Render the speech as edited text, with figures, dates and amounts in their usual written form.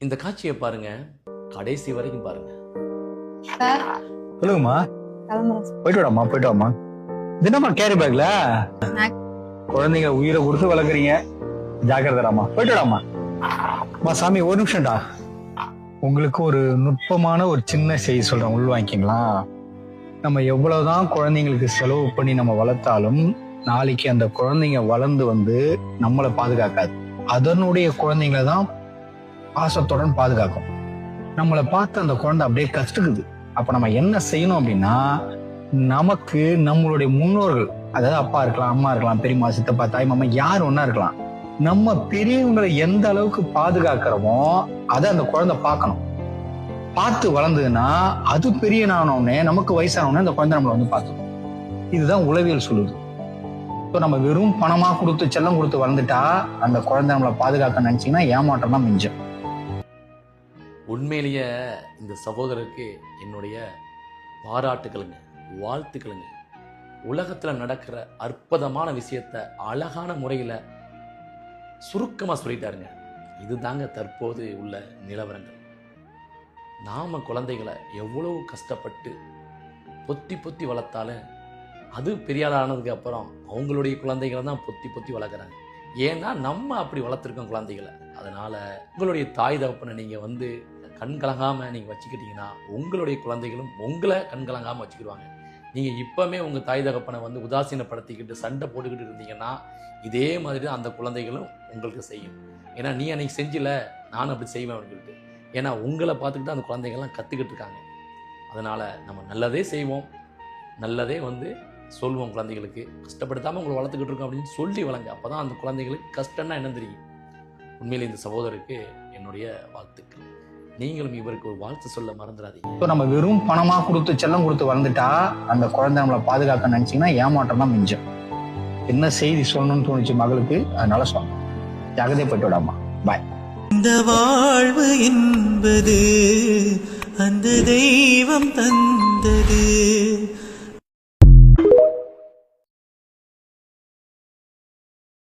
இந்த காட்சியை பாருங்க, கடைசி வரைக்கும் பாருங்க. சார் சொல்லுங்கம்மா. கிளம்புறேன் சார். போயிட்டு வாமா, போயிட்டு வாமா. தினமா கேரி பேக்ல குழந்தைங்க உயிரை கொடுத்து வளர்க்குறீங்க. ஜாக்கிரதாமா, போயிட்டு வாமா. சாமி ஒரு நிமிஷம்டா. உங்களுக்கு ஒரு நுட்பமான ஒரு சின்ன செய்தி சொல்றேன், உள் வாங்கிக்கிங்களா? நம்ம எவ்வளவுதான் குழந்தைங்களுக்கு செலவு பண்ணி நம்ம வளர்த்தாலும் நாளைக்கு அந்த குழந்தைங்க வளர்ந்து வந்து நம்மளை பாதுகாக்காது. அதனுடைய குழந்தைங்களை தான் பாசத்துடன் பாதுகாக்கும். நம்மளை பார்த்து அந்த குழந்தை அப்படியே கஷ்டக்குது. அப்ப நம்ம என்ன செய்யணும் அப்படின்னா, நமக்கு நம்மளுடைய முன்னோர்கள், அதாவது அப்பா இருக்கலாம், அம்மா இருக்கலாம், பெரியம்மா, சித்தப்பா, தாய் மாமா, யார் ஒன்னா இருக்கலாம், நம்ம பெரியவங்களை எந்த அளவுக்கு பாதுகாக்கிறோமோ அதை அந்த குழந்தை பார்க்கணும். பார்த்து வளர்ந்ததுன்னா அது பெரிய நானோடனே நமக்கு வயசானோடனே அந்த குழந்தை நம்மளை வந்து பார்த்துக்கும். இதுதான் உளவியல் சொல்லுது. ஸோ நம்ம வெறும் பணமா கொடுத்து செல்லம் கொடுத்து வளர்ந்துட்டா அந்த குழந்தை நம்மளை பாதுகாக்க நினைச்சீங்கன்னா ஏமாற்றம் தான் மிஞ்சம். உண்மையிலேயே இந்த சகோதரருக்கு என்னுடைய பாராட்டுகளுங்க, வாழ்த்துக்களுங்க. உலகத்துல நடக்கிற அற்புதமான விஷயத்த அழகான முறையில சுருக்கமா சொல்லிட்டாருங்க. இதுதாங்க தற்போது உள்ள நிலவரங்கள். நாம குழந்தைகளை எவ்வளவு கஷ்டப்பட்டு பொத்தி பொத்தி வளர்த்தாலும் அது பெரியாள் ஆனதுக்கு அப்புறம் அவங்களுடைய குழந்தைகளை தான் பொத்தி பொத்தி வளர்க்குறாங்க. ஏன்னா நம்ம அப்படி வளர்த்துருக்கோம் குழந்தைகளை. அதனால உங்களுடைய தாய் தகப்பனை நீங்க வந்து கண்கலங்காம நீங்க வச்சுக்கிட்டீங்கன்னா உங்களுடைய குழந்தைகளும் உங்களை கண்கலங்காம வச்சுக்கிடுவாங்க. நீங்க இப்பவுமே உங்க தாய் தகப்பனை வந்து உதாசீனப்படுத்திக்கிட்டு சண்டை போட்டுக்கிட்டு இருந்தீங்கன்னா இதே மாதிரி தான் அந்த குழந்தைகளும் உங்களுக்கு செய்யும். ஏன்னா நீ அன்னைக்கு செஞ்சில, நானும் அப்படி செய்வேன் அப்படின்னு சொல்லிட்டு. ஏன்னா உங்களை பார்த்துக்கிட்டு அந்த குழந்தைகள்லாம் கற்றுக்கிட்டு இருக்காங்க. அதனால் நம்ம நல்லதே செய்வோம், நல்லதே வந்து சொல்வோம். குழந்தைகளுக்கு கஷ்டப்படுத்தாமல் உங்களை வளர்த்துக்கிட்டு இருக்கோம் அப்படின்னு சொல்லி வளங்க. அப்போ தான் அந்த குழந்தைகளுக்கு கஷ்டம்னா என்ன தெரியும். உண்மையிலே இந்த சகோதரருக்கு என்னுடைய வாழ்த்துக்கள். நீங்களும் இவருக்கு ஒரு வாழ்த்து சொல்ல மறந்துடாதீங்க. நம்ம வெறும் பணமா கொடுத்து செல்லம் கொடுத்து வளர்ந்துட்டா அந்த குழந்தை நம்மளை பாதுகாக்க நினைச்சீங்கன்னா ஏமாற்றம் தான் மிஞ்சம். என்ன செய்தி சொல்லணும்னு தோணுச்சு மகளுக்கு, அதனால சொன்னேன். ஜாகிரதை போயிட்டு விடாமா. பாய். இந்த வாழ்வு என்பது அந்த தெய்வம் தந்தது.